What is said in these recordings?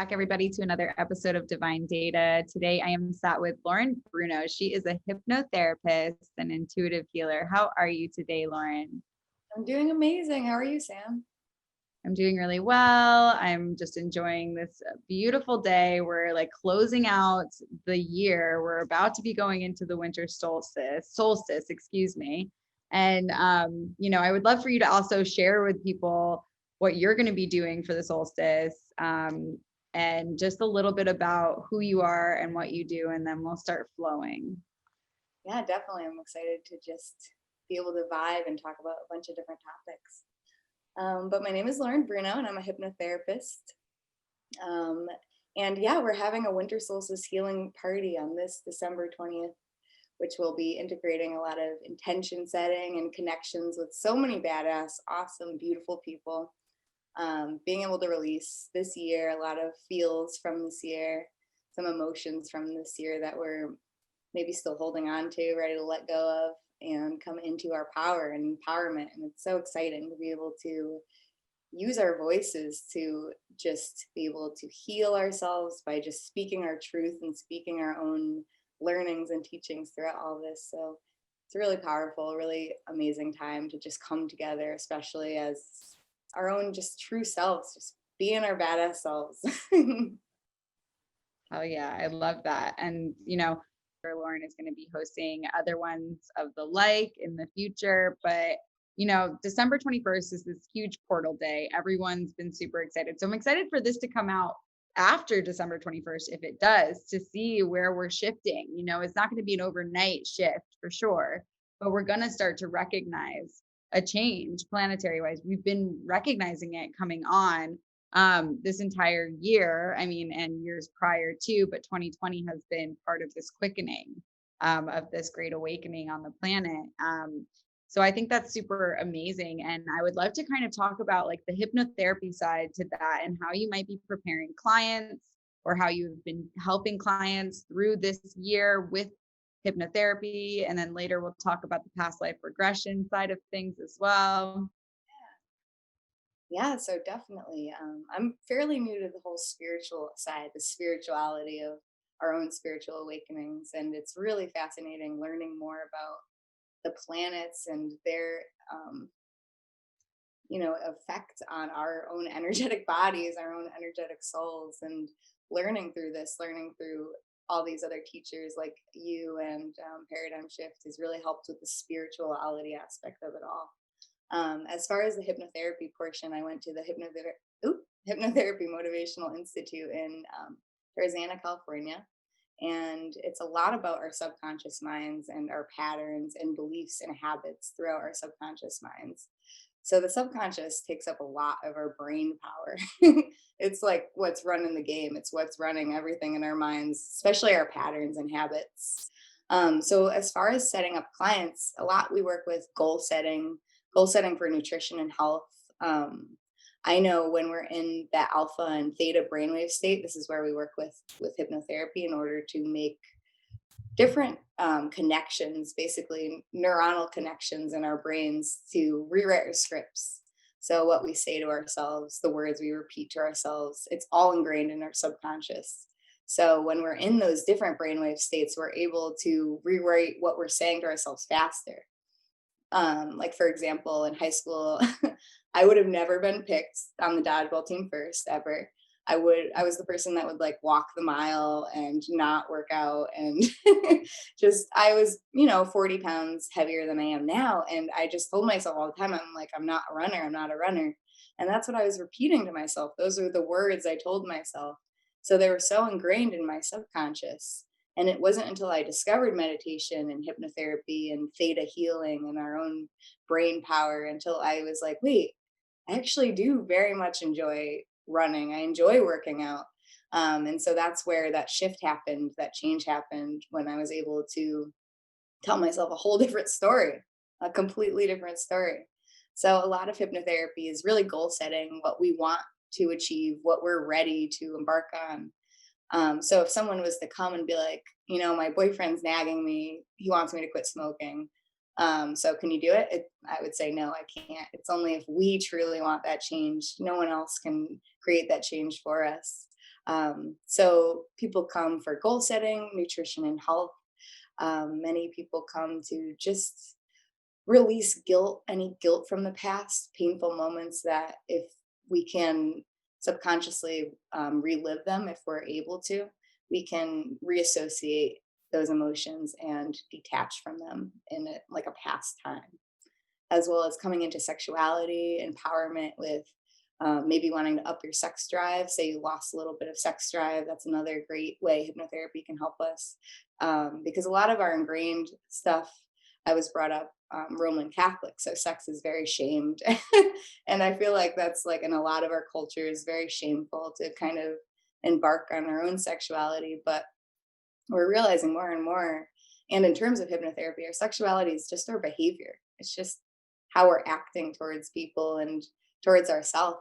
back, everybody, to another episode of Divine Data. Today, I am sat with Lauren Bruno. She is a hypnotherapist and intuitive healer. How are you today, Lauren? I'm doing amazing. How are you, Sam? I'm doing really well. I'm just enjoying this beautiful day. We're like closing out the year. We're about to be going into the winter solstice, excuse me. And, I would love for you to also share with people what you're going to be doing for the solstice, and just a little bit about who you are and what you do. And then we'll start flowing. Yeah, definitely. I'm excited to just be able to vibe and talk about a bunch of different topics. But my name is Lauren Bruno, and I'm a hypnotherapist. And yeah, we're having a winter solstice healing party on this December 20th, which will be integrating a lot of intention setting and connections with so many badass, awesome, beautiful people. Being able to release this year a lot of feels from this year, some emotions from this year that we're maybe still holding on to, ready to let go of, and come into our power and empowerment. And it's so exciting to be able to use our voices to just be able to heal ourselves by just speaking our truth and speaking our own learnings and teachings throughout all this. So it's a really powerful, really amazing time to just come together, especially as our own just true selves, just being our badass selves. Oh yeah, I love that. And Lauren is going to be hosting other ones of the like in the future, but December 21st is this huge portal day. Everyone's been super excited. So I'm excited for this to come out after December 21st, if it does, to see where we're shifting. It's not going to be an overnight shift for sure, but we're going to start to recognize a change planetary wise. We've been recognizing it coming on this entire year, and years prior too, but 2020 has been part of this quickening of this great awakening on the planet. So I think that's super amazing. And I would love to kind of talk about like the hypnotherapy side to that and how you might be preparing clients or how you've been helping clients through this year with hypnotherapy. And then later we'll talk about the past life regression side of things as well. Yeah, so definitely. I'm fairly new to the whole spiritual side, the spirituality of our own spiritual awakenings. And it's really fascinating learning more about the planets and their, effect on our own energetic bodies, our own energetic souls, and learning through all these other teachers like you and Paradigm Shift has really helped with the spirituality aspect of it all. As far as the hypnotherapy portion, I went to the Hypnotherapy Motivational Institute in Arizona, California. And it's a lot about our subconscious minds and our patterns and beliefs and habits throughout our subconscious minds. So the subconscious takes up a lot of our brain power. It's like what's running the game. It's what's running everything in our minds, especially our patterns and habits. So as far as setting up clients, a lot we work with goal setting for nutrition and health. I know when we're in that alpha and theta brainwave state, this is where we work with hypnotherapy in order to make different connections, basically neuronal connections in our brains to rewrite our scripts. So what we say to ourselves, the words we repeat to ourselves, it's all ingrained in our subconscious. So when we're in those different brainwave states, we're able to rewrite what we're saying to ourselves faster. Like for example, in high school, I would have never been picked on the dodgeball team first ever. I was the person that would like walk the mile and not work out and I was, 40 pounds heavier than I am now. And I just told myself all the time, I'm like, I'm not a runner. I'm not a runner. And that's what I was repeating to myself. Those are the words I told myself. So they were so ingrained in my subconscious. And it wasn't until I discovered meditation and hypnotherapy and theta healing and our own brain power until I was like, wait, I actually do very much enjoy running. I enjoy working out. And so that's where that shift happened, that change happened when I was able to tell myself a whole different story, a completely different story. So a lot of hypnotherapy is really goal setting, what we want to achieve, what we're ready to embark on. So if someone was to come and be like, my boyfriend's nagging me, he wants me to quit smoking. So can you do it? I would say, no, I can't. It's only if we truly want that change. No one else can create that change for us. So people come for goal setting, nutrition, and health. Many people come to just release guilt, any guilt from the past, painful moments that if we can subconsciously relive them, if we're able to, we can reassociate those emotions and detach from them in like a past time, as well as coming into sexuality, empowerment with maybe wanting to up your sex drive. Say you lost a little bit of sex drive. That's another great way hypnotherapy can help us. Because a lot of our ingrained stuff, I was brought up Roman Catholic, so sex is very shamed. And I feel like that's like in a lot of our cultures, very shameful to kind of embark on our own sexuality. But we're realizing more and more. And in terms of hypnotherapy, our sexuality is just our behavior. It's just how we're acting towards people and towards ourselves,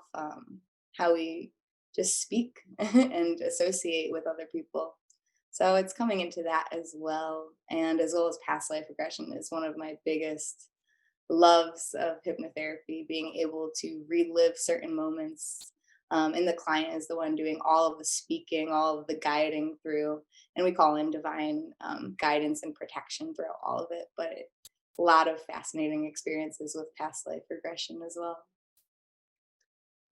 how we just speak and associate with other people. So it's coming into that as well. And as well as past life regression is one of my biggest loves of hypnotherapy, being able to relive certain moments. And the client is the one doing all of the speaking, all of the guiding through, and we call in divine guidance and protection throughout all of it. But a lot of fascinating experiences with past life regression as well.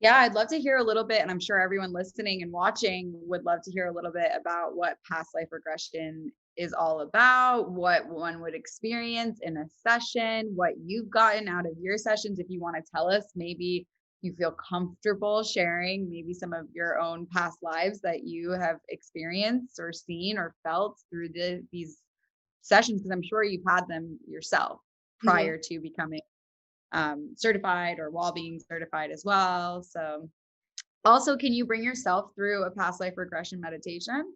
Yeah, I'd love to hear a little bit, and I'm sure everyone listening and watching would love to hear a little bit about what past life regression is all about, what one would experience in a session, what you've gotten out of your sessions. If you want to tell us, maybe you feel comfortable sharing maybe some of your own past lives that you have experienced or seen or felt through these sessions, because I'm sure you've had them yourself Mhm. prior to becoming certified or while being certified as well. So, also, can you bring yourself through a past life regression meditation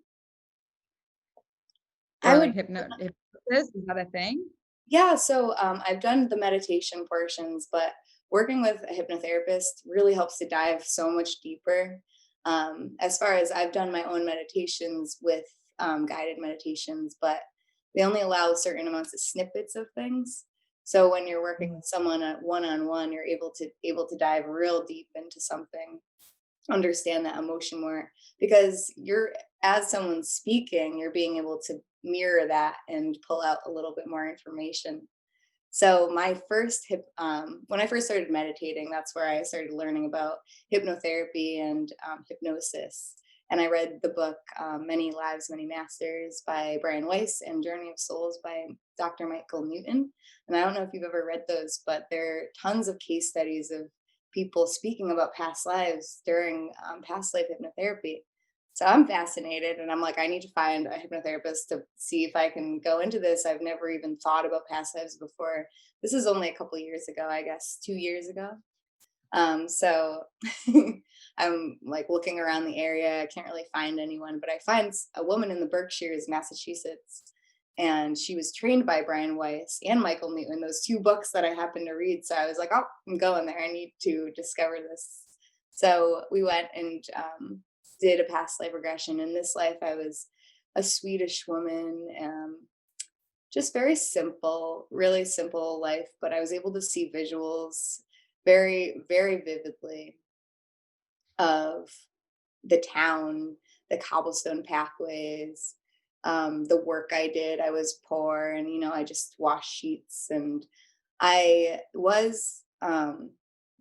I or like would, hypnosis? Is that a thing? yeah. So I've done the meditation portions, but working with a hypnotherapist really helps to dive so much deeper. As far as I've done my own meditations with guided meditations, but they only allow certain amounts of snippets of things. So when you're working Mm. with someone at one-on-one, you're able to dive real deep into something, understand that emotion more, because you're, as someone speaking, you're being able to mirror that and pull out a little bit more information. So my first when I first started meditating, that's where I started learning about hypnotherapy and hypnosis. And I read the book Many Lives, Many Masters by Brian Weiss and Journey of Souls by Dr. Michael Newton. And I don't know if you've ever read those, but there are tons of case studies of people speaking about past lives during past life hypnotherapy. So I'm fascinated and I'm like, I need to find a hypnotherapist to see if I can go into this. I've never even thought about past lives before. This is only a couple years ago, I guess, 2 years ago. So I'm like looking around the area. I can't really find anyone, but I find a woman in the Berkshires, Massachusetts, and she was trained by Brian Weiss and Michael Newton, those two books that I happened to read. So I was like, oh, I'm going there. I need to discover this. So we went and did a past life regression. In this life, I was a Swedish woman. Just very simple, really simple life, but I was able to see visuals very, very vividly of the town, the cobblestone pathways, the work I did. I was poor and, I just washed sheets and I was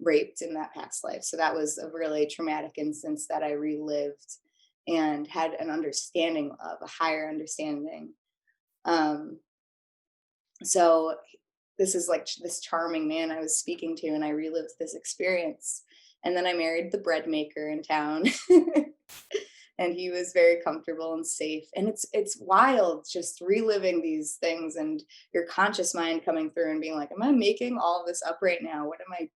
raped in that past life. So that was a really traumatic instance that I relived and had an understanding of, a higher understanding. Um, so this is like this charming man I was speaking to, and I relived this experience. And then I married the bread maker in town. And he was very comfortable and safe. And it's wild just reliving these things and your conscious mind coming through and being like, am I making all of this up right now? What am I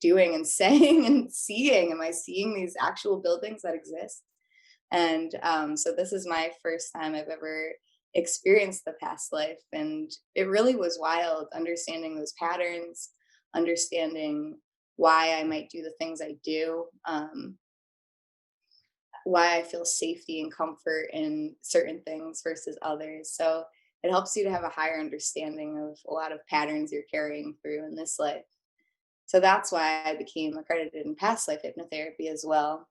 doing and saying and seeing? Am I seeing these actual buildings that exist? And so this is my first time I've ever experienced the past life. And it really was wild understanding those patterns, understanding why I might do the things I do, why I feel safety and comfort in certain things versus others. So it helps you to have a higher understanding of a lot of patterns you're carrying through in this life. So that's why I became accredited in past life hypnotherapy as well.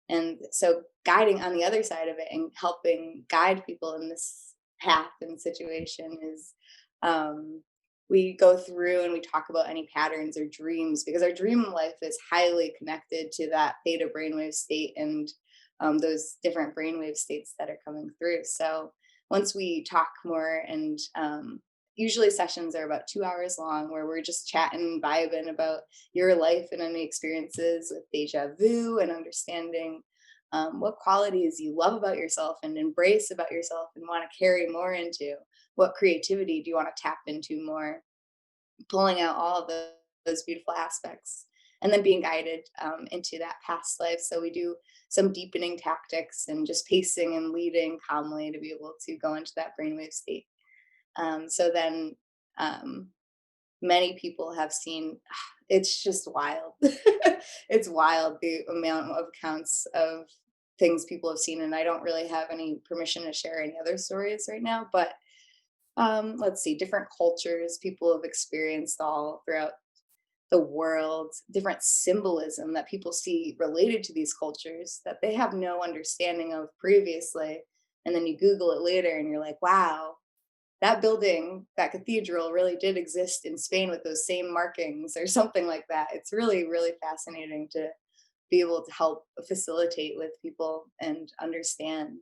And so guiding on the other side of it and helping guide people in this path and situation is, we go through and we talk about any patterns or dreams, because our dream life is highly connected to that theta brainwave state and those different brainwave states that are coming through. So once we talk more, and usually sessions are about 2 hours long, where we're just chatting and vibing about your life and any experiences with deja vu and understanding what qualities you love about yourself and embrace about yourself and want to carry more into. What creativity do you want to tap into more? Pulling out all of those beautiful aspects, and then being guided into that past life. So we do some deepening tactics and just pacing and leading calmly to be able to go into that brainwave state. So then many people have seen, it's just wild. It's wild the amount of accounts of things people have seen. And I don't really have any permission to share any other stories right now, but let's see, different cultures people have experienced all throughout the world, different symbolism that people see related to these cultures that they have no understanding of previously. And then you Google it later and you're like, wow, that building, that cathedral really did exist in Spain with those same markings or something like that. It's really, really fascinating to be able to help facilitate with people and understand.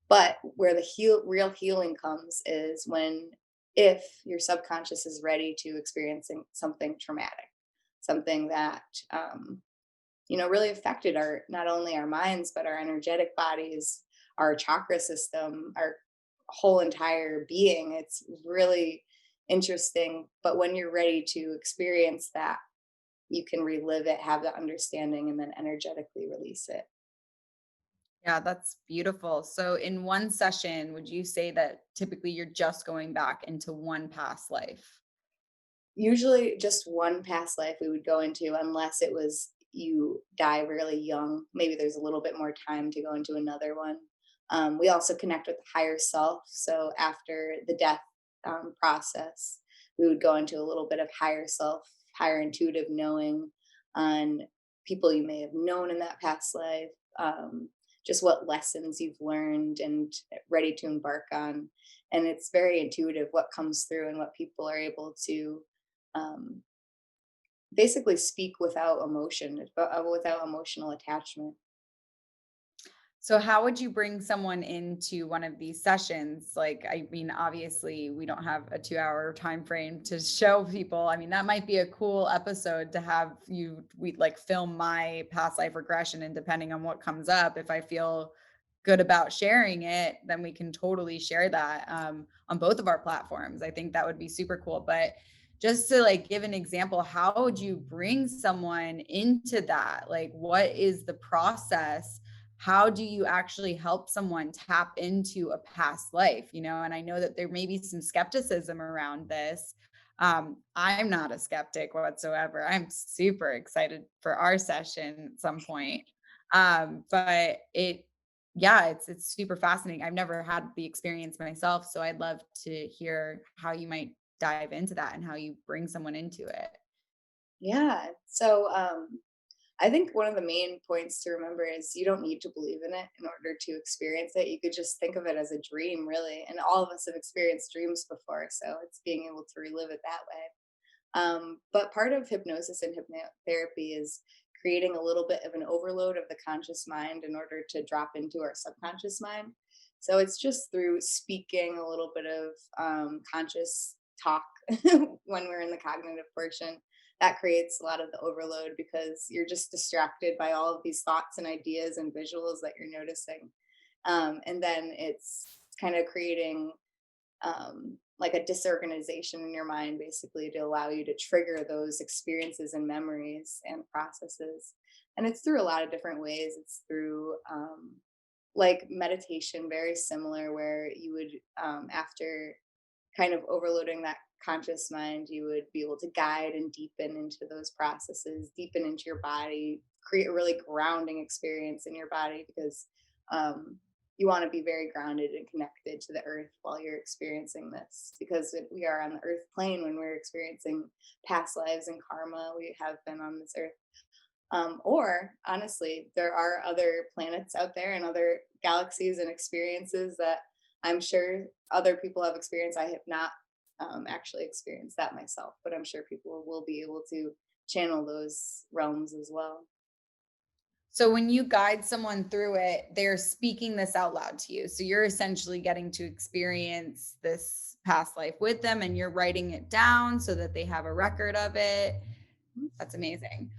But where the real healing comes is when, if your subconscious is ready to experiencing something traumatic, something that really affected our, not only our minds but our energetic bodies, our chakra system, our whole entire being. It's really interesting. But when you're ready to experience that, you can relive it, have the understanding, and then energetically release it. Yeah, that's beautiful. So in one session, would you say that typically you're just going back into one past life? Usually just one past life we would go into, unless it was you die really young. Maybe there's a little bit more time to go into another one. We also connect with the higher self. So after the death process, we would go into a little bit of higher self, higher intuitive knowing on people you may have known in that past life, just what lessons you've learned and ready to embark on. And it's very intuitive what comes through and what people are able to um, basically speak without emotion, without emotional attachment. So how would you bring someone into one of these sessions? Like, I mean, obviously we don't have a 2 hour time frame to show people. I mean, that might be a cool episode to have we like film my past life regression, and depending on what comes up, if I feel good about sharing it, then we can totally share that on both of our platforms. I think that would be super cool. But just to like give an example, how would you bring someone into that? Like, what is the process? How do you actually help someone tap into a past life? And I know that there may be some skepticism around this. I'm not a skeptic whatsoever. I'm super excited for our session at some point. But yeah, it's super fascinating. I've never had the experience myself, so I'd love to hear how you might dive into that and how you bring someone into it. Yeah. So I think one of the main points to remember is you don't need to believe in it in order to experience it. You could just think of it as a dream, really. And all of us have experienced dreams before. So it's being able to relive it that way. But part of hypnosis and hypnotherapy is creating a little bit of an overload of the conscious mind in order to drop into our subconscious mind. So it's just through speaking a little bit of conscious talk when we're in the cognitive portion that creates a lot of the overload, because you're just distracted by all of these thoughts and ideas and visuals that you're noticing. And then it's kind of creating like a disorganization in your mind, basically, to allow you to trigger those experiences and memories and processes. And it's through a lot of different ways. It's through like meditation, very similar, where you would, after kind of overloading that conscious mind, you would be able to guide and deepen into those processes, deepen into your body, create a really grounding experience in your body, because you want to be very grounded and connected to the earth while you're experiencing this. Because if we are on the earth plane when we're experiencing past lives and karma, we have been on this earth. Or honestly, there are other planets out there and other galaxies and experiences that I'm sure other people have experienced. I have not actually experienced that myself, but I'm sure people will be able to channel those realms as well. So when you guide someone through it, they're speaking this out loud to you. So you're essentially getting to experience this past life with them and you're writing it down so that they have a record of it. That's amazing.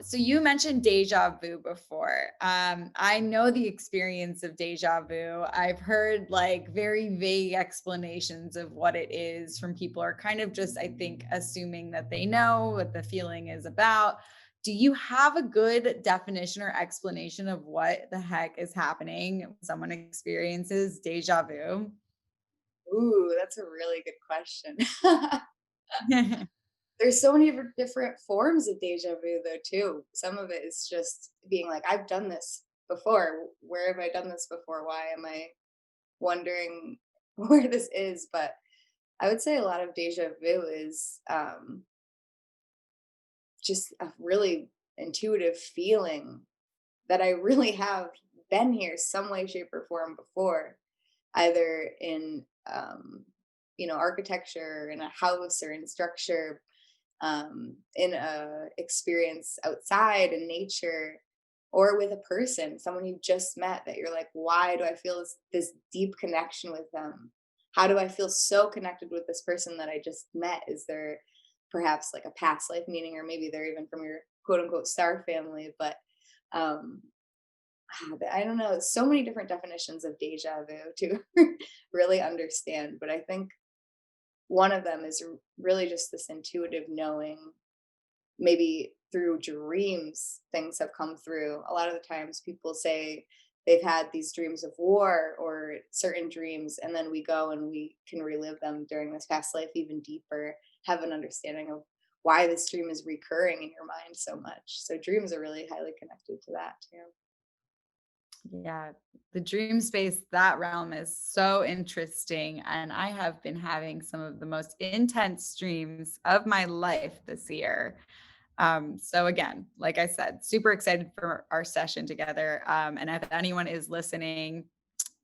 So you mentioned deja vu before. I know the experience of deja vu. I've heard like very vague explanations of what it is from people are kind of just, I think, assuming that they know what the feeling is about. Do you have a good definition or explanation of what the heck is happening when someone experiences deja vu? Ooh, that's a really good question. There's so many different forms of deja vu, though, too. Some of it is just being like, I've done this before. Where have I done this before? Why am I wondering where this is? But I would say a lot of deja vu is just a really intuitive feeling that I really have been here some way, shape, or form before, either in architecture, in a house, or in structure, in a experience outside in nature, or with a person, someone you just met that you're like, why do I feel this deep connection with them? How do I feel so connected with this person that I just met? Is there perhaps like a past life meaning, or maybe they're even from your quote unquote star family? But um, I don't know. So many different definitions of deja vu to really understand. But I think one of them is really just this intuitive knowing. Maybe through dreams, things have come through. A lot of the times people say they've had these dreams of war or certain dreams, and then we go and we can relive them during this past life even deeper, have an understanding of why this dream is recurring in your mind so much. So dreams are really highly connected to that too. Yeah, the dream space, that realm is so interesting. And I have been having some of the most intense dreams of my life this year. So again, like I said, super excited for our session together. And if anyone is listening,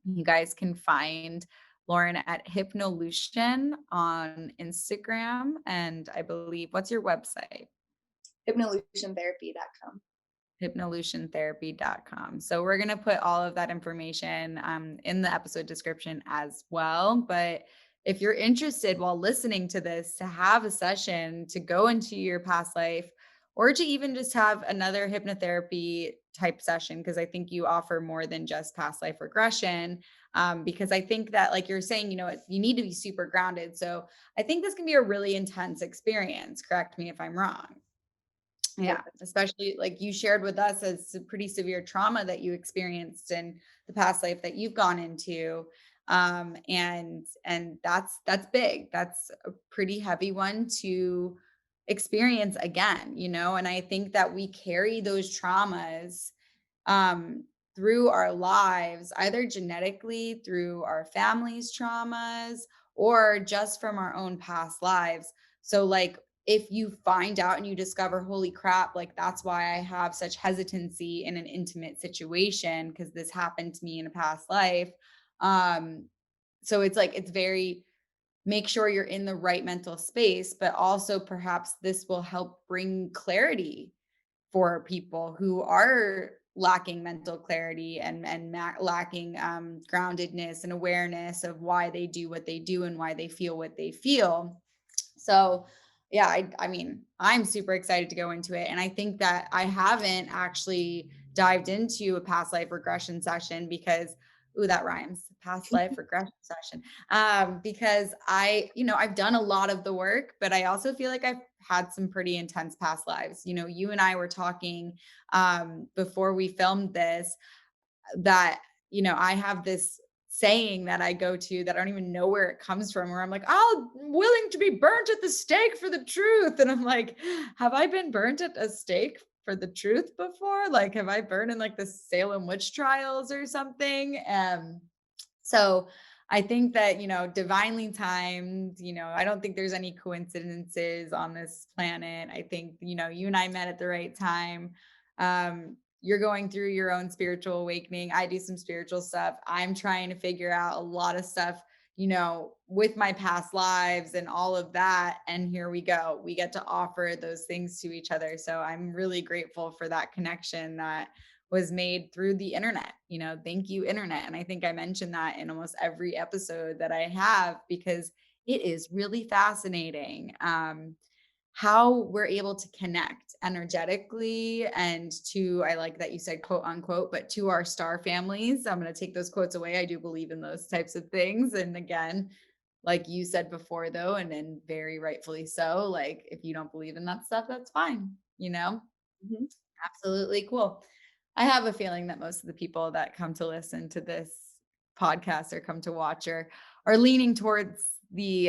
you guys can find Lauren at Hypnolution on Instagram. And I believe, what's your website? Hypnolutiontherapy.com. Hypnolutiontherapy.com. So we're going to put all of that information in the episode description as well. But if you're interested while listening to this to have a session to go into your past life or to even just have another hypnotherapy type session, because I think you offer more than just past life regression. Because I think that, like you're saying, you need to be super grounded. So I think this can be a really intense experience. Correct me if I'm wrong. Yeah. Yeah, especially like you shared with us as a pretty severe trauma that you experienced in the past life that you've gone into. And that's big. That's a pretty heavy one to experience again, and I think that we carry those traumas um, through our lives, either genetically through our family's traumas or just from our own past lives. So, like, if you find out and you discover, holy crap, like that's why I have such hesitancy in an intimate situation because this happened to me in a past life. Um, so it's like, it's very, make sure you're in the right mental space, but also perhaps this will help bring clarity for people who are lacking mental clarity and lacking groundedness and awareness of why they do what they do and why they feel what they feel. So yeah, I mean, I'm super excited to go into it. And I think that I haven't actually dived into a past life regression session because, ooh, that rhymes, past life regression session. Because I've done a lot of the work, but I also feel like I've had some pretty intense past lives. You and I were talking before we filmed this that, I have this saying that I go to that I don't even know where it comes from, where I'm like, I'm willing to be burnt at the stake for the truth. And I'm like, have I been burnt at a stake for the truth before? Like, have I burned in like the Salem witch trials or something? So I think that, divinely timed, I don't think there's any coincidences on this planet. I think, you and I met at the right time. You're going through your own spiritual awakening. I do some spiritual stuff. I'm trying to figure out a lot of stuff, with my past lives and all of that. And here we go. We get to offer those things to each other. So I'm really grateful for that connection that was made through the internet. Thank you, internet. And I think I mentioned that in almost every episode that I have, because it is really fascinating. How we're able to connect energetically and to, I like that you said quote unquote, but to our star families. I'm going to take those quotes away. I do believe in those types of things. And again, like you said before, though, and then very rightfully so, like if you don't believe in that stuff, that's fine. Mhm. Absolutely cool. I have a feeling that most of the people that come to listen to this podcast or come to watch are leaning towards the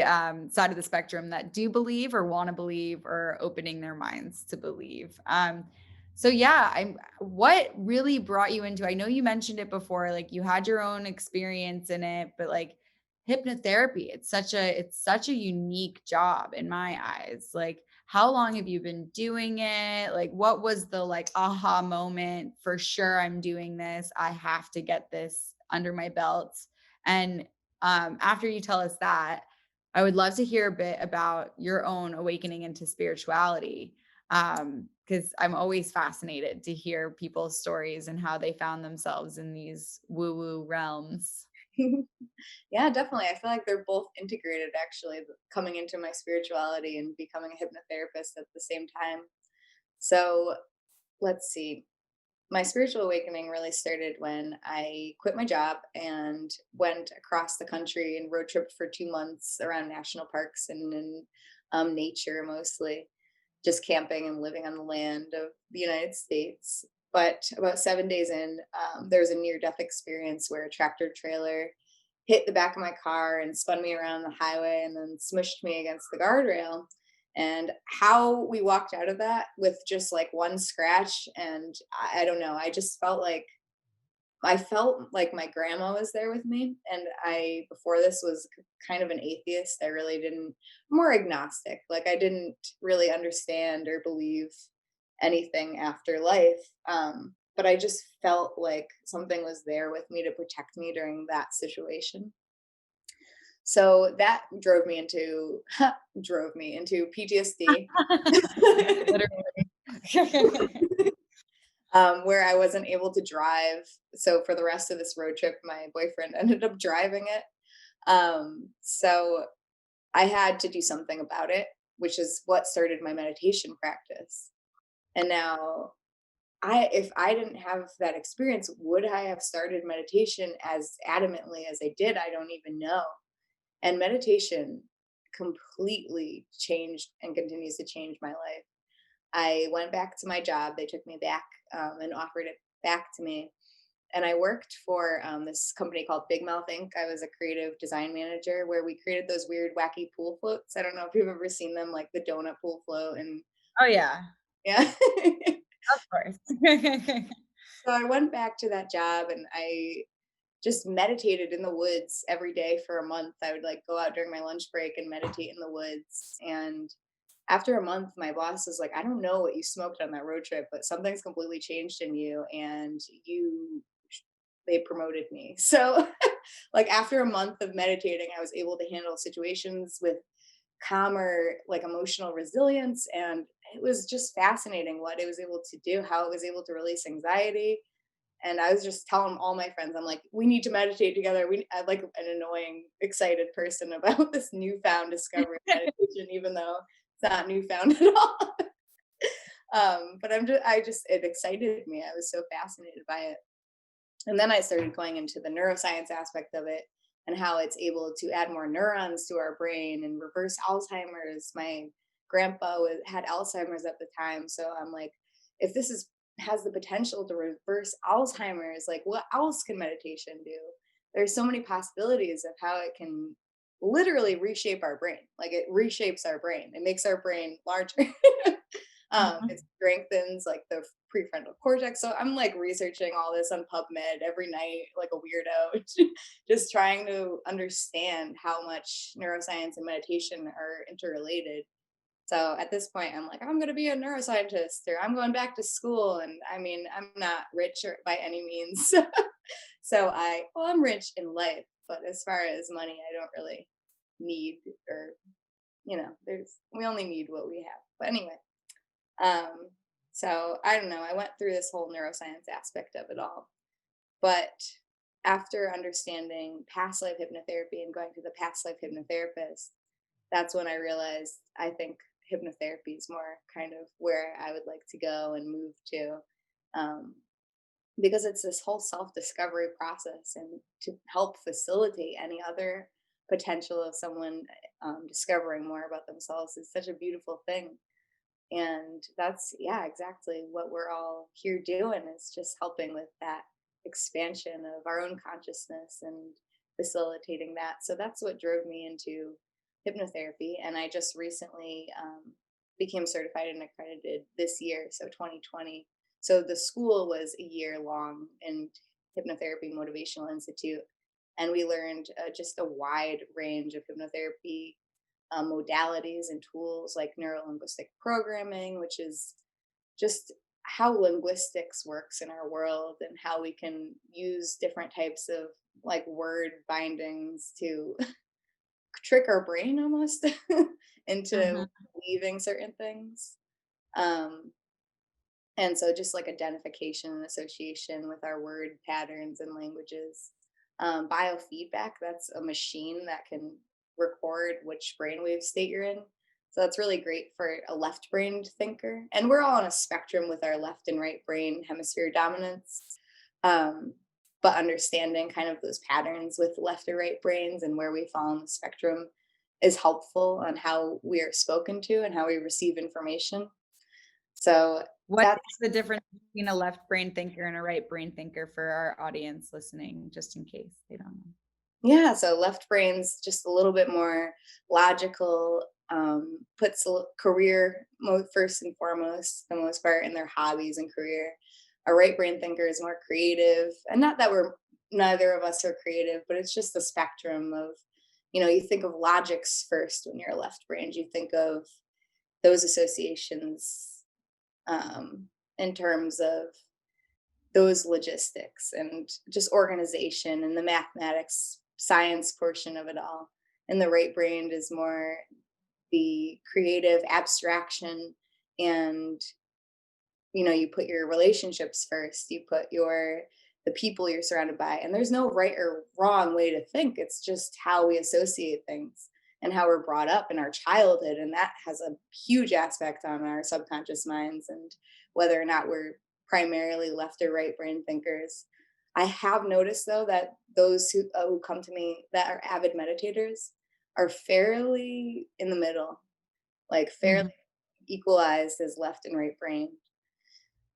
side of the spectrum that do believe or want to believe or opening their minds to believe. So yeah, what really brought you into, I know you mentioned it before, like you had your own experience in it, but like hypnotherapy, it's such a unique job in my eyes. Like how long have you been doing it? Like what was the like aha moment for sure I'm doing this. I have to get this under my belt. And after you tell us that, I would love to hear a bit about your own awakening into spirituality. Because I'm always fascinated to hear people's stories and how they found themselves in these woo-woo realms. Yeah, definitely. I feel like they're both integrated actually, coming into my spirituality and becoming a hypnotherapist at the same time. So let's see. My spiritual awakening really started when I quit my job and went across the country and road tripped for 2 months around national parks and in nature mostly, just camping and living on the land of the United States. But about 7 days in, there was a near death experience where a tractor trailer hit the back of my car and spun me around the highway and then smushed me against the guardrail. And how we walked out of that with just like one scratch, and I don't know, I felt like my grandma was there with me. And I, before this, was kind of an atheist. I really didn't, more agnostic. Like I didn't really understand or believe anything after life. But I just felt like something was there with me to protect me during that situation. So that drove me into PTSD. Literally. Where I wasn't able to drive. So for the rest of this road trip, my boyfriend ended up driving it. So I had to do something about it, which is what started my meditation practice. And now if I didn't have that experience, would I have started meditation as adamantly as I did? I don't even know. And meditation completely changed and continues to change my life. I went back to my job. They took me back and offered it back to me. And I worked for this company called Big Mouth Inc. I was a creative design manager where we created those weird, wacky pool floats. I don't know if you've ever seen them, like the donut pool float. And Oh yeah, yeah. of course. So I went back to that job and I just meditated in the woods every day for a month. I would like go out during my lunch break and meditate in the woods. And after a month, my boss was like, I don't know what you smoked on that road trip, but something's completely changed in you. And they promoted me. So, like, after a month of meditating, I was able to handle situations with calmer, like, emotional resilience. And it was just fascinating what it was able to do, how it was able to release anxiety. And I was just telling all my friends, I'm like, we need to meditate together. I'm like an annoying, excited person about this newfound discovery of meditation, even though it's not newfound at all. But it excited me. I was so fascinated by it. And then I started going into the neuroscience aspect of it and how it's able to add more neurons to our brain and reverse Alzheimer's. My grandpa had Alzheimer's at the time. So I'm like, if this has the potential to reverse Alzheimer's, like what else can meditation do? There's so many possibilities of how it can literally reshape our brain. Like it reshapes our brain. It makes our brain larger. Mhm. It strengthens like the prefrontal cortex. So I'm like researching all this on PubMed every night, like a weirdo, just trying to understand how much neuroscience and meditation are interrelated So at this point, I'm like, I'm going to be a neuroscientist, or I'm going back to school. And I mean, I'm not rich or by any means. So well, I'm rich in life, but as far as money, I don't really need, or, we only need what we have. But anyway, um, so I don't know. I went through this whole neuroscience aspect of it all. But after understanding past life hypnotherapy and going to the past life hypnotherapist, that's when I realized I think hypnotherapy is more kind of where I would like to go and move to. Um, because it's this whole self discovery process, and to help facilitate any other potential of someone discovering more about themselves is such a beautiful thing. And that's, yeah, exactly what we're all here doing, is just helping with that expansion of our own consciousness and facilitating that. So that's what drove me into hypnotherapy. And I just recently became certified and accredited this year, so 2020. So the school was a year long in Hypnotherapy Motivational Institute. And we learned just a wide range of hypnotherapy modalities and tools, like neurolinguistic programming, which is just how linguistics works in our world, and how we can use different types of like word bindings to trick our brain almost into Mhm. believing certain things. Um, and so just like identification and association with our word patterns and languages. Biofeedback, that's a machine that can record which brainwave state you're in. So that's really great for a left brained thinker. And we're all on a spectrum with our left and right brain hemisphere dominance. Um, but understanding kind of those patterns with left or right brains and where we fall on the spectrum is helpful on how we are spoken to and how we receive information. So What that's, is the difference between a left brain thinker and a right brain thinker for our audience listening, just in case they don't know? yeah, so left brain's just a little bit more logical, puts career first and foremost, the most part, in their hobbies and career. A right brain thinker is more creative, and not that we're neither of us are creative, but it's just the spectrum of, you think of logics first when you're left brained. You think of those associations um, in terms of those logistics and just organization and the mathematics science portion of it all. And the right brain is more the creative abstraction, and you put your relationships first, you put the people you're surrounded by, and there's no right or wrong way to think. It's just how we associate things and how we're brought up in our childhood, and that has a huge aspect on our subconscious minds and whether or not we're primarily left or right brain thinkers. I have noticed though that those who come to me that are avid meditators are fairly in the middle, like fairly Mhm. equalized as left and right brain.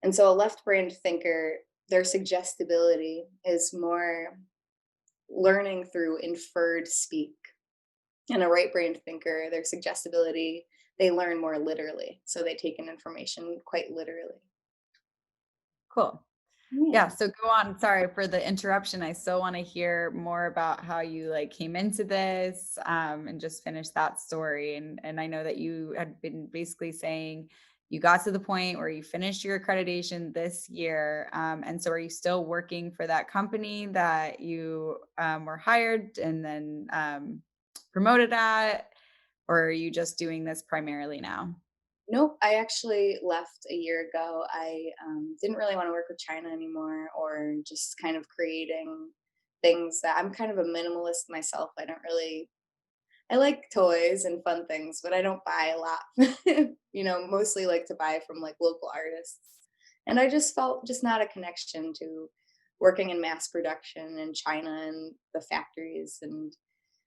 And so a left-brained thinker, their suggestibility is more learning through inferred speak. And a right-brained thinker, their suggestibility, they learn more literally. So they take in information quite literally. Cool. Yeah. Yeah, so go on. Sorry for the interruption. I still want to hear more about how you like came into this, and just finish that story. And I know that you had been basically saying you got to the point where you finished your accreditation this year. And so are you still working for that company that you were hired and then promoted at, or are you just doing this primarily now? Nope, I actually left a year ago. I didn't really want to work with China anymore, or just kind of creating things that I'm kind of a minimalist myself. I like toys and fun things, but I don't buy a lot. Mostly like to buy from like local artists. And I just felt just not a connection to working in mass production in China and the factories. And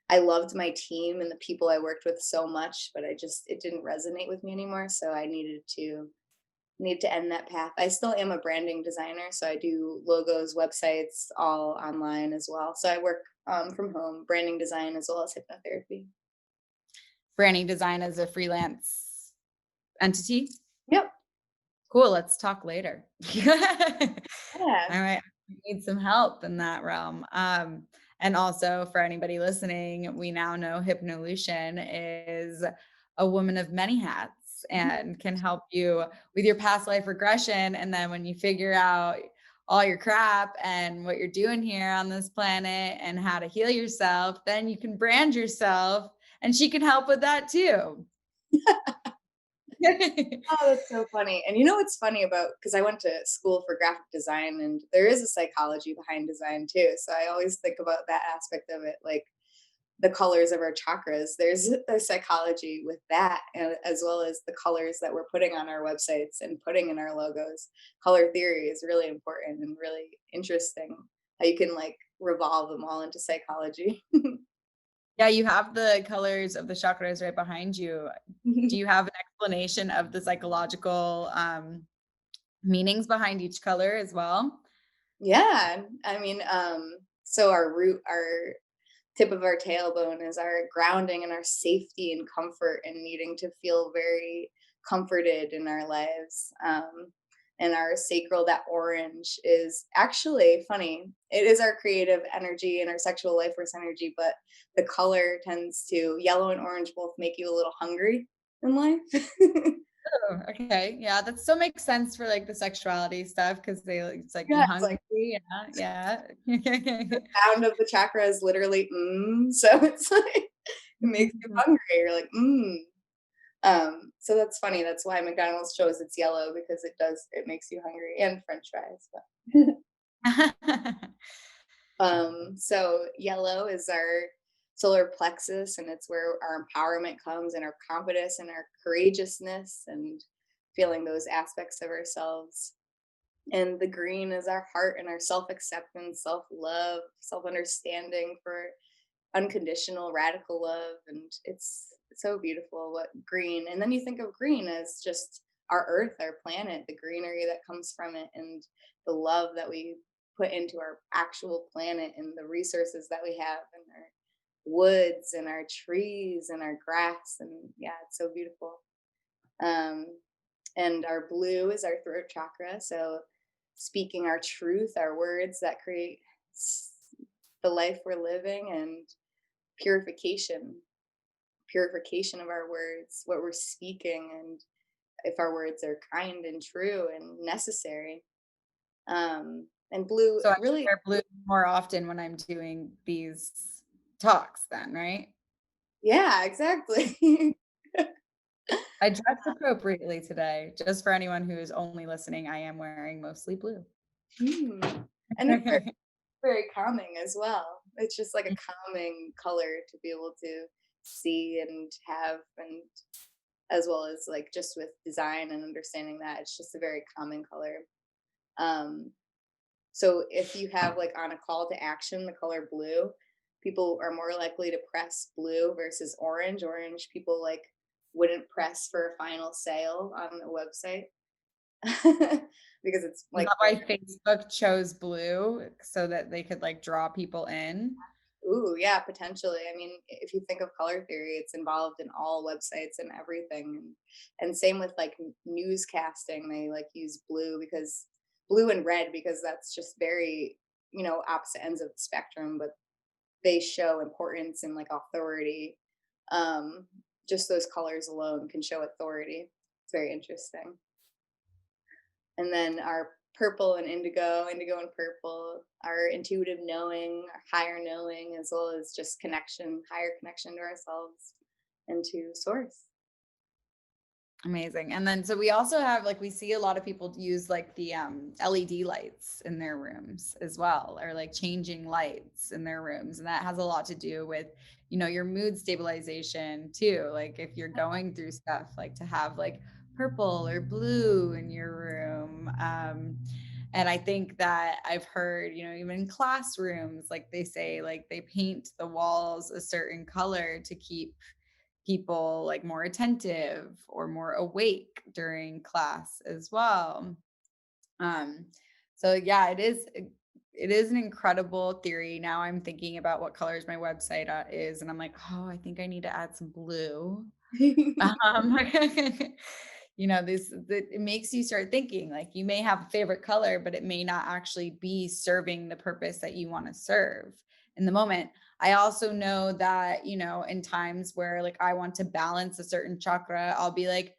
I loved my team and the people I worked with so much, but it didn't resonate with me anymore. So I need to end that path. I still am a branding designer, so I do logos, websites, all online as well. So I work from home, branding design as well as hypnotherapy. Branding design as a freelance entity? Yep. Cool, let's talk later. Yeah. All right, I need some help in that realm. And also for anybody listening, we now know Hypnolution is a woman of many hats and can help you with your past life regression. And then when you figure out all your crap and what you're doing here on this planet and how to heal yourself, then you can brand yourself and she can help with that too. Oh, that's so funny. And you know what's funny about, because I went to school for graphic design and there is a psychology behind design too. So I always think about that aspect of it, like the colors of our chakras. There's a psychology with that, and as well as the colors that we're putting on our websites and putting in our logos. Color theory is really important and really interesting. How you can like revolve them all into psychology. Yeah, you have the colors of the chakras right behind you. Do you have an explanation of the psychological meanings behind each color as well? Yeah, I mean, so our root, our tip of our tailbone is our grounding and our safety and comfort and needing to feel very comforted in our lives. And our sacral, that orange, is actually funny. It is our creative energy and our sexual life force energy, but the color tends to, yellow and orange both make you a little hungry in life. Oh, okay. Yeah, that still makes sense for like the sexuality stuff because it's like Yeah, you it's like hungry. Yeah, yeah. sound of the chakra is literally so it's like it makes you hungry. You're like, so that's funny. That's why McDonald's chose its yellow, because it makes you hungry, and French fries. But so yellow is our solar plexus, and it's where our empowerment comes, and our confidence, and our courageousness, and feeling those aspects of ourselves. And the green is our heart and our self acceptance, self love, self understanding for unconditional radical love. And it's so beautiful what green, and then you think of green as just our earth, our planet, the greenery that comes from it, and the love that we put into our actual planet, and the resources that we have, and our woods and our trees and our grass. And yeah, it's so beautiful. um, and our blue is our throat chakra, so speaking our truth, our words that create the life we're living, and purification, purification of our words, what we're speaking, and if our words are kind and true and necessary. And blue So I should really, wear blue more often when I'm doing these talks then, right? yeah, exactly. I dressed appropriately today. Just for anyone who is only listening, I am wearing mostly blue. Hmm. And it's very, very calming as well. It's just like a calming color to be able to see and have, and as well as like just with design and understanding that it's just a very calming color. Um, So if you have like on a call to action the color blue, people are more likely to press blue versus orange. Orange people like wouldn't press for a final sale on the website because it's Is like, that why Facebook chose blue so that they could like draw people in? ooh, yeah, potentially. I mean, if you think of color theory, it's involved in all websites and everything. And same with like newscasting, they like use blue, because blue and red, because that's just very, opposite ends of the spectrum, but they show importance and like authority. Um, just those colors alone can show authority. It's very interesting. And then our purple and indigo, indigo and purple, our intuitive knowing, our higher knowing, as well as just connection, higher connection to ourselves and to source. Amazing. And then so we also have like we see a lot of people use like the LED lights in their rooms as well, or like changing lights in their rooms. And that has a lot to do with, your mood stabilization too. Like if you're going through stuff, like to have like purple or blue in your room. And I think that I've heard, even in classrooms, like they say, like they paint the walls a certain color to keep people like more attentive or more awake during class as well. Um, so yeah, it is an incredible theory. Now I'm thinking about what colors my website is, and I'm like, oh, I think I need to add some blue. Um, it makes you start thinking like you may have a favorite color, but it may not actually be serving the purpose that you want to serve in the moment. I also know that, in times where like I want to balance a certain chakra, I'll be like,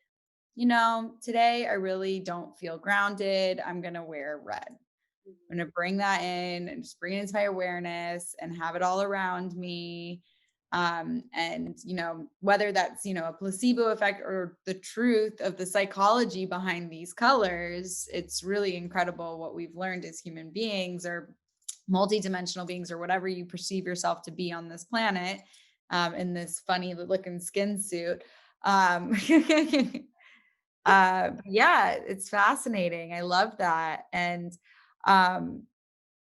today I really don't feel grounded. I'm going to wear red. I'm going to bring that in and just bring it into my awareness and have it all around me. And, whether that's, a placebo effect or the truth of the psychology behind these colors, it's really incredible what we've learned as human beings or multidimensional beings or whatever you perceive yourself to be on this planet, in this funny looking skin suit. Yeah, it's fascinating. I love that. And um,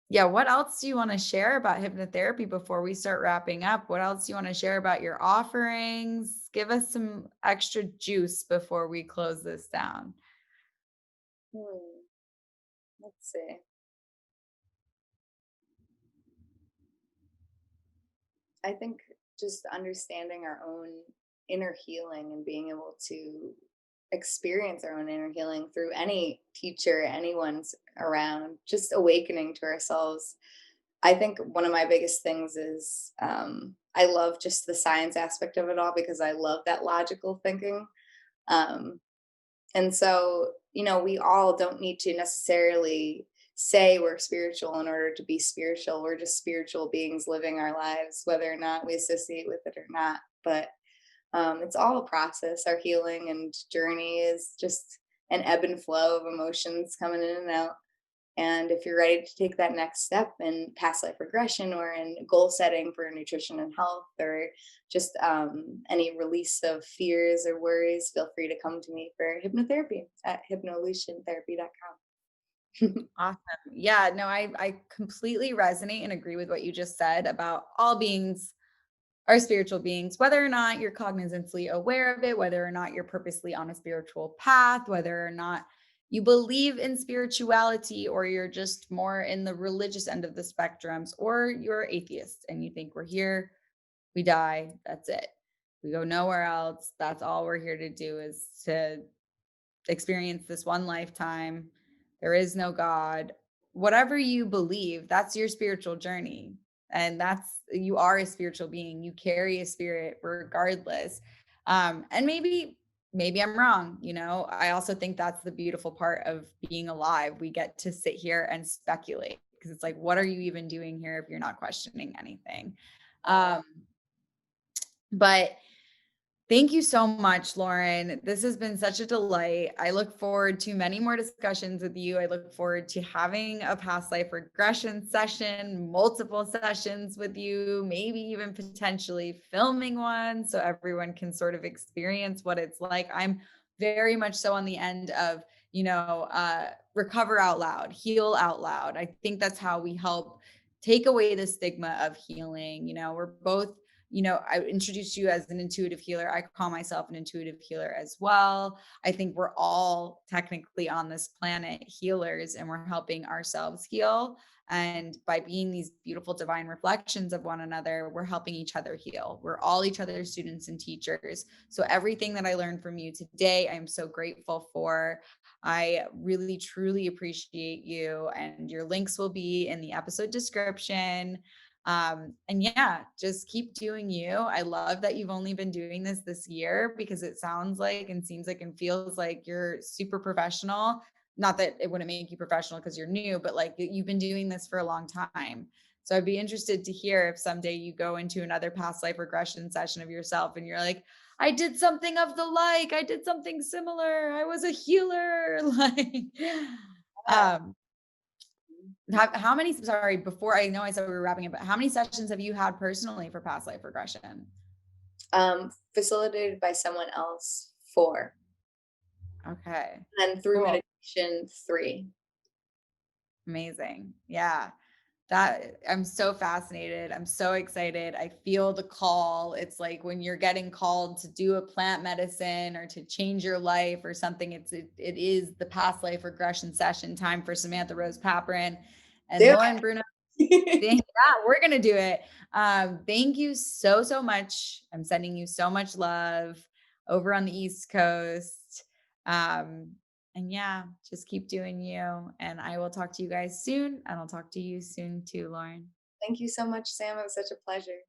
yeah, what else do you want to share about hypnotherapy before we start wrapping up? What else do you want to share about your offerings? Give us some extra juice before we close this down. Hmm, let's see. I think just understanding our own inner healing and being able to experience our own inner healing through any teacher, anyone's around, just awakening to ourselves. I think one of my biggest things is I love just the science aspect of it all because I love that logical thinking. Um, and so, we all don't need to necessarily say we're spiritual in order to be spiritual. We're just spiritual beings living our lives, whether or not we associate with it or not. But it's all a process. Our healing and journey is just an ebb and flow of emotions coming in and out. And if you're ready to take that next step in past life regression or in goal setting for nutrition and health or just any release of fears or worries, feel free to come to me for hypnotherapy at hypnolutiontherapy.com. Awesome. Yeah, no, I completely resonate and agree with what you just said about all beings are spiritual beings, whether or not you're cognizantly aware of it, whether or not you're purposely on a spiritual path, whether or not you believe in spirituality, or you're just more in the religious end of the spectrums, or you're atheist and you think we're here, we die, that's it. We go nowhere else. That's all we're here to do is to experience this one lifetime. There is no God. Whatever you believe, that's your spiritual journey. And you are a spiritual being. You carry a spirit regardless. And maybe I'm wrong. I also think that's the beautiful part of being alive. We get to sit here and speculate because it's like, what are you even doing here if you're not questioning anything? Um, but Thank you so much, Lauren. This has been such a delight. I look forward to many more discussions with you. I look forward to having a past life regression session, multiple sessions with you, maybe even potentially filming one so everyone can sort of experience what it's like. I'm very much so on the end of, recover out loud, heal out loud. I think that's how we help take away the stigma of healing. We're both I introduced you as an intuitive healer. I call myself an intuitive healer as well. I think we're all technically on this planet healers and we're helping ourselves heal. And by being these beautiful divine reflections of one another, we're helping each other heal. We're all each other's students and teachers. So everything that I learned from you today, I'm so grateful for. I really, truly appreciate you. And your links will be in the episode description. And yeah, just keep doing you. I love that you've only been doing this year because it sounds like and seems like and feels like you're super professional. Not that it wouldn't make you professional because you're new, but like you've been doing this for a long time. So I'd be interested to hear if someday you go into another past life regression session of yourself and you're like, I did something of the like, I did something similar. I was a healer. Like, um, how many, sorry, before I know I said we were wrapping up, but how many sessions have you had personally for past life regression? Facilitated by someone else, 4. Okay, And through cool. meditation, 3. Amazing. Yeah. That I'm so fascinated. I'm so excited. I feel the call. It's like when you're getting called to do a plant medicine or to change your life or something, it is the past life regression session time for Samantha Rose Paprin and Do Lauren Bruno. Yeah, we're gonna do it. Thank you so much. I'm sending you so much love over on the East Coast. And yeah, just keep doing you. And I will talk to you guys soon. And I'll talk to you soon too, Lauren. Thank you so much, Sam. It was such a pleasure.